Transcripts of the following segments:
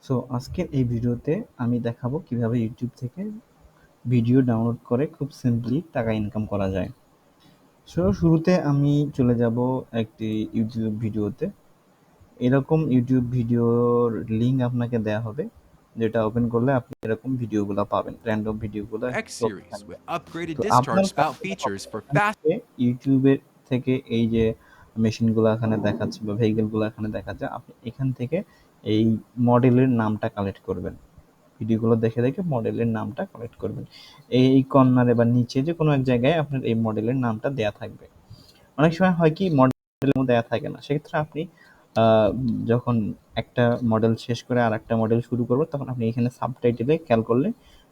So আজকের এই ভিডিওতে আমি দেখাবো কিভাবে ইউটিউব থেকে ভিডিও ডাউনলোড করে খুব সিম্পলি টাকা ইনকাম করা যায়। সো শুরুতে আমি চলে যাব একটি ইউটিউব ভিডিওতে। এরকম ইউটিউব ভিডিওর লিঙ্ক আপনাকে দেওয়া হবে, যেটা ওপেন করলে আপনি এরকম ভিডিওগুলো পাবেন, র্যান্ডম ভিডিওগুলো X চলতে series থাকবে। with upgraded তো আপনার discharge কাজ spout যেটা হবে features for এখান fast. থেকে ইউটিউবের থেকে এই যে মেশিনগুলো এখানে দেখাচ্ছে বা ভেহিকেলগুলো এখানে দেখাচ্ছে, আপনি এখান থেকে এই মডেলের নামটা কালেক্ট করবেন। ভিডিওগুলো দেখে দেখে মডেলের নামটা কালেক্ট করবেন। এই কর্নারে বা নিচে যে কোনো এক জায়গায় আপনার এই মডেলের নামটা দেয়া থাকবে। অনেক সময় হয় কি মডেলের মধ্যে দেয়া থাকে না, সেক্ষেত্রে আপনি যখন একটা মডেল শেষ করে আর একটা মডেল শুরু করবো তখন আপনি এখানে সাবটাইটেলে খেয়াল করলে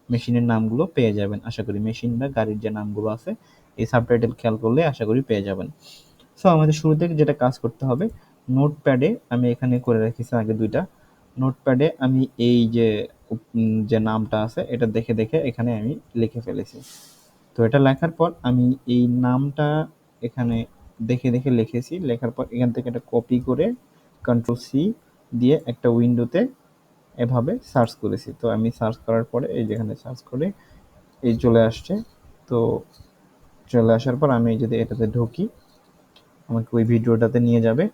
মেশিনের নামগুলো পেয়ে যাবেন। আশা করি মেশিন বা গাড়ির যে নামগুলো আছে এই সাবটাইটেল খেয়াল করলে আশা করি পেয়ে যাবেন। সো আমাদের শুরু থেকে যেটা কাজ করতে হবে, নোটপ্যাডে আমি এখানে করে রেখেছি আগে দুইটা। নোটপ্যাডে আমি এই যে যে নামটা আছে এটা দেখে দেখে এখানে আমি লিখে ফেলেছি। তো এটা লেখার পর আমি এই নামটা এখানে দেখে দেখে লিখেছি। লেখার পর এখান থেকে এটা কপি করে কন্ট্রোল সি দিয়ে একটা উইন্ডোতে এভাবে সার্চ করেছি। তো আমি সার্চ করার পরে এই যেখানে সার্চ করে এই চলে আসছে। তো চলে আসার পর আমি যদি এটাতে ঢুকি আমাকে ওই ভিডিওটাতে নিয়ে যাবে।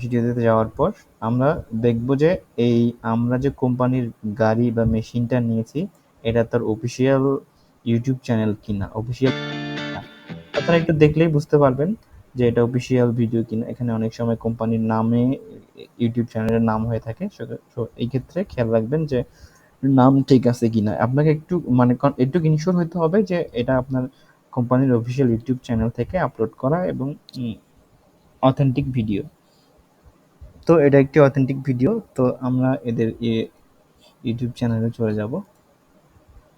ভিডিওতে যাওয়ার পর আমরা দেখব যে এই আমরা যে কোম্পানির গাড়ি বা মেশিনটা নিয়েছি এটা তার অফিসিয়াল ইউটিউব চ্যানেল কিনা, অফিসিয়াল কিনা। আপনারা একটু দেখলেই বুঝতে পারবেন যে এটা অফিসিয়াল ভিডিও কিনা। এখানে অনেক সময় কোম্পানির নামে ইউটিউব চ্যানেলের নাম হয়ে থাকে। সো এই ক্ষেত্রে খেয়াল রাখবেন যে নাম ঠিক আছে কিনা। আপনাকে একটু মানে একটু ইনশিওর হতে হবে যে এটা আপনার কোম্পানির অফিসিয়াল ইউটিউব চ্যানেল থেকে আপলোড করা এবং অথেন্টিক ভিডিও। তো এটা একটি অথেন্টিক ভিডিও। তো আমরা এদের ইউটিউব চ্যানেলে চলে যাব।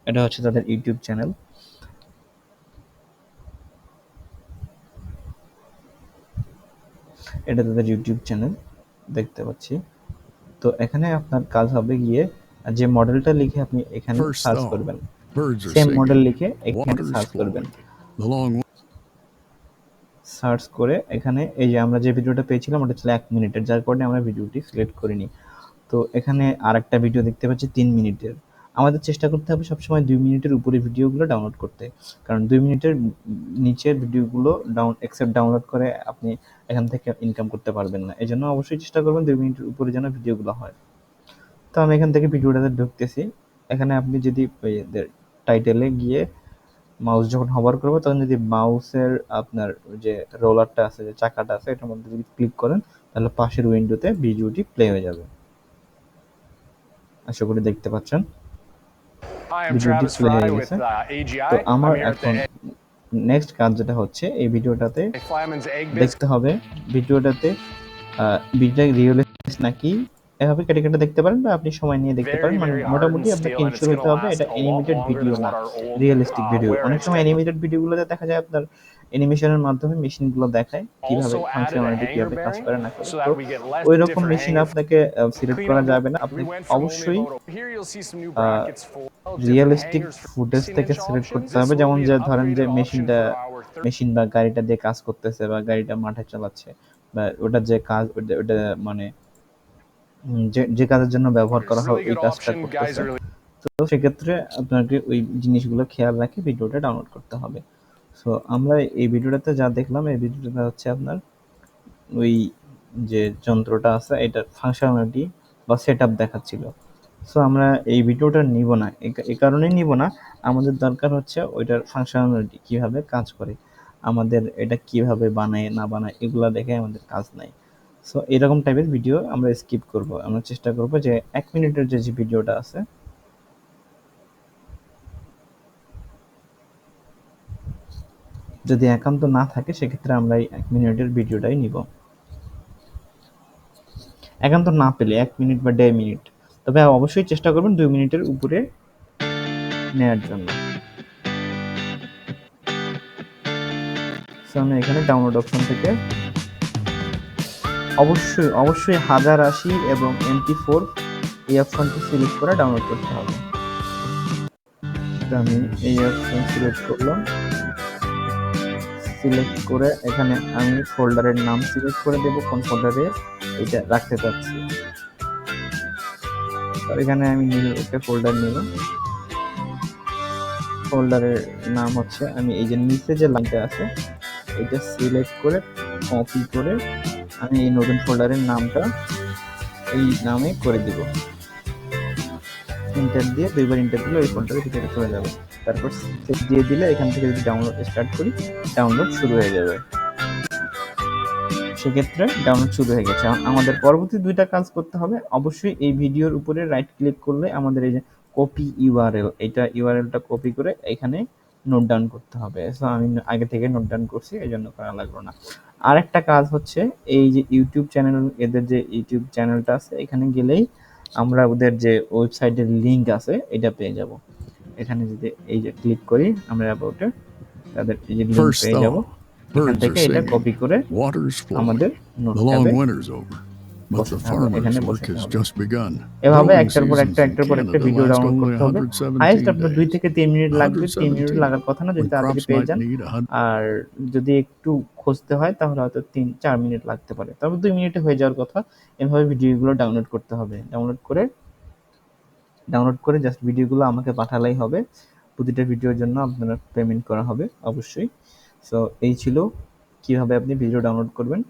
এটা হচ্ছে তাদের ইউটিউব চ্যানেল। এটা তাদের ইউটিউব চ্যানেল দেখতে পাচ্ছি। তো এখানে আপনার কাজ হবে গিয়ে যে মডেলটা লিখে আপনি এখানে First সার্চ song, করবেন, birds are same model singing, লিখে এখানে water's সার্চ করবেন। flowing, the long সার্চ করে এখানে এই যে আমরা যে ভিডিওটা পেয়েছিলাম ওটা ছিল 1 মিনিটের, যার কারণে আমরা ভিডিওটি সিলেক্ট করিনি। তো এখানে আরেকটা ভিডিও দেখতে পাচ্ছি 3 মিনিটের। আমাদের চেষ্টা করতে হবে সবসময় 2 মিনিটের উপরে ভিডিওগুলো ডাউনলোড করতে। কারণ 2 মিনিটের নিচের ভিডিওগুলো ডাউনলোড করে আপনি এখান থেকে ইনকাম করতে পারবেন না। এজন্য অবশ্যই চেষ্টা করবেন 2 মিনিটের উপরে যেন ভিডিওগুলো হয়। তো আমি এখান থেকে ভিডিওটাতে ঢুকতেছি। এখানে আপনি যদি টাইটেলে গিয়ে মাউস যখন hover করবে তখন যদি মাউসের আপনার যে রোলারটা আছে, যে চাকাটা আছে এটার মধ্যে যদি ক্লিক করেন তাহলে পাশের উইন্ডোতে ভিডিওটি প্লে হয়ে যাবে। আশা করি দেখতে পাচ্ছেন Hi, I'm ভিডিওটি Travis প্লে Fry হয়ে with গেছে। তো AGI. আমার I'm here at এখন the নেক্সট কাজ যেটা হচ্ছে এই ভিডিওটাতে Flyman's Egg Biscuit. দেখতে হবে ভিডিওটাতে ভিডিওটা রিয়েলিস্টিক নাকি, এভাবে কেটে কেটে দেখতে পারেন বা আপনি সময় নিয়ে দেখতে Very, পারেন। মানে very hard মোটামুটি and আপনাকে steel, and it's ensure going হতে to হবে last এটা a lot animated longer video than না, what our old realistic video. wear অনেক edge সময় technology. অ্যানিমেটেড ভিডিওগুলোতে দেখা যায় আপনার অ্যানিমেশনের মাধ্যমে মেশিনগুলো দেখায় কিভাবে Also added a functionality hanger কিভাবে কাজ bearing করে না করে। so তো that we get less ওই রকম different মেশিন hanger আপনাকে সিলেক্ট করা cleanup. যাবে না। We আপনি went from only অবশ্যই about here you'll see some new brackets for different realistic hangers for footage 16 থেকে inch সিলেক্ট options. করতে This হবে। will যেমন be যে an ধরেন যে upgraded option for our machine বা গাড়িটা দিয়ে কাজ করতেছে বা গাড়িটা মাঠে চালাচ্ছে বা ওটার যে কাজ ওটা মানে যে কাজের জন্য ব্যবহার করা হয় really ওই good কাজটা option. Guys করতেছে। are really তো সেক্ষেত্রে আপনাকে ওই জিনিসগুলো খেয়াল রাখে ভিডিওটা ডাউনলোড করতে হবে। সো আমরা এই ভিডিওটাতে যা দেখলাম এই ভিডিওটা হচ্ছে আপনার ওই যে যন্ত্রটা আছে এটার ফাংশনালিটি বা সেটআপ দেখাচ্ছিল। সো আমরা এই ভিডিওটা নিব না, এই কারণেই নিব না, আমাদের দরকার হচ্ছে ওইটার ফাংশনালিটি কিভাবে কাজ করে, আমাদের এটা কিভাবে বানায় না বানায় এগুলা দেখে আমাদের কাজ নাই। সো এরকম টাইপের ভিডিও আমরা স্কিপ করব। আমরা চেষ্টা করব যে 1 মিনিটের যে ভিডিওটা আছে যদি একান্ত না থাকে সেক্ষেত্রে আমরা এই 1 মিনিটের ভিডিওটাই নিব। একান্ত না পেলে 1 মিনিট বা 1.5 মিনিট, তবে অবশ্যই চেষ্টা করবেন 2 মিনিটের উপরে নেয়ার জন্য। সো আমি এখানে ডাউনলোড অপশন থেকে অবশ্যই 1080 এবং MP4 এই অপশনটি সিলেক্ট করে ডাউনলোড করতে হবে। তো আমি এই অপশন সিলেক্ট করলাম। সিলেক্ট করে এখানে আমি ফোল্ডারের নাম সিলেক্ট করে দেব কোন ফোল্ডারে এটা রাখতে চাচ্ছি। এখানে আমি একটা ফোল্ডার নিব, ফোল্ডারের নাম হচ্ছে, আমি এই যে নিচে যে লাইনটা আছে এটা সিলেক্ট করে কপি করে আমি এই নতুন ফোল্ডারের নামটা এই নামে করে দিব। এন্টার দিয়ে দুইবার এন্টার দিলে ওই ফোল্ডারের ভিতরে চলে যাবে। তারপর সেভ দিয়ে দিলে এখান থেকে যদি ডাউনলোড স্টার্ট করি ডাউনলোড শুরু হয়ে যাবে। সেক্ষেত্রে ডাউনলোড শুরু হয়ে গেছে। আমাদের পরবর্তী দুইটা কাজ করতে হবে। অবশ্যই এই ভিডিওর উপরে রাইট ক্লিক করলে আমাদের এই যে কপি ইউআরএল, এটা ইউআরএলটা কপি করে এখানে নোট ডাউন করতে হবে। সো আমি আগে থেকে নোট ডাউন করছি, এই জন্য করা লাগলো না। আরেকটা কাজ হচ্ছে এই যে ইউটিউব চ্যানেল, এদের যে ইউটিউব চ্যানেলটা আছে এখানে গেলেই আমরা ওদের যে ওয়েবসাইটের লিঙ্ক আছে এটা পেয়ে যাব। এখানে যদি এই যে ক্লিক করি আমরা অ্যাবাউটে তাদের এই যে লিঙ্ক পেয়ে যাব। এখান থেকে এটা কপি করে আমাদের নোট ট্যাবে বসে থাকবো, এখানে বসে থাকবো। এভাবে একটার পর একটা ভিডিও ডাউনলোড করতে হবে। হাইয়েস্ট আপনার 2 থেকে 3 মিনিট লাগবে, 3 মিনিট লাগার কথা না যদি তাড়াতাড়ি পেয়ে যান। আর যদি একটু খুঁজতে হয় তাহলে হয়তো 3-4 মিনিট লাগতে পারে, তবে 2 মিনিটে হয়ে যাওয়ার কথা। এভাবে ভিডিওগুলো ডাউনলোড করতে হবে। ডাউনলোড করে জাস্ট ভিডিওগুলো আমাকে পাঠালেই হবে। প্রতিটা ভিডিওর জন্য আপনার পেমেন্ট করা হবে অবশ্যই। সো এই ছিল কিভাবে আপনি ভিডিও ডাউনলোড করবেন।